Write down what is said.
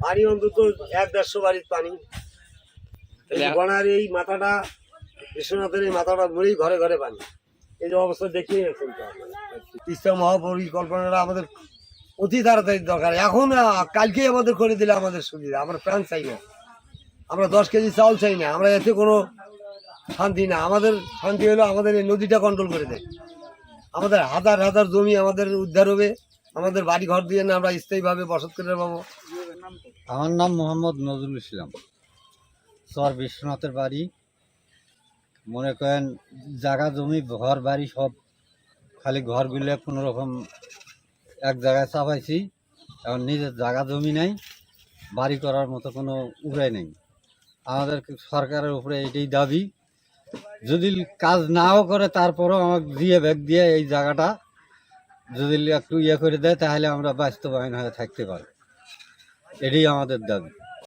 পানি অন্তত 1-150 বাড়ির পানি। গণার এই মাথাটা, বিশ্বনাথের এই মাথাটা ভরেই ঘরে ঘরে পানি। এই যে অবস্থা দেখিয়ে চলতে হবে। তিস্তা মহাপরিকল্পনাটা আমাদের অতি তাড়াতাড়ি দরকার। এখন কালকেই আমাদের করে দিলে আমাদের সুবিধা। আমরা প্রাণ চাই না, আমরা 10 কেজি চাউল চাই না, আমরা এতে কোনো শান্তি না। আমাদের শান্তি হলো আমাদের এই নদীটা কন্ট্রোল করে দেয়। আমাদের হাজার হাজার জমি আমাদের উদ্ধার হবে, আমাদের বাড়ি ঘর দিয়ে না আমরা স্থায়ীভাবে বসত করে পাবো। আমার নাম মোহাম্মদ নজরুল ইসলাম, চর বিশ্বনাথের বাড়ি। মনে করেন জায়গা জমি ঘর বাড়ি সব খালি ঘরগুলো কোনো রকম এক জায়গায় চাপাইছি। এখন নিজের জায়গা জমি নাই, বাড়ি করার মতো কোনো উপায় নেই। আমাদের সরকারের উপরে এটাই দাবি, যদি কাজ নাও করে তারপরেও আমাকে দিয়ে ব্যাগ দিয়ে এই জায়গাটা যদি একটু ইয়ে করে দেয় তাহলে আমরা বাস্তবায়ন হয়ে থাকতে পারি। এটাই আমাদের দাবি।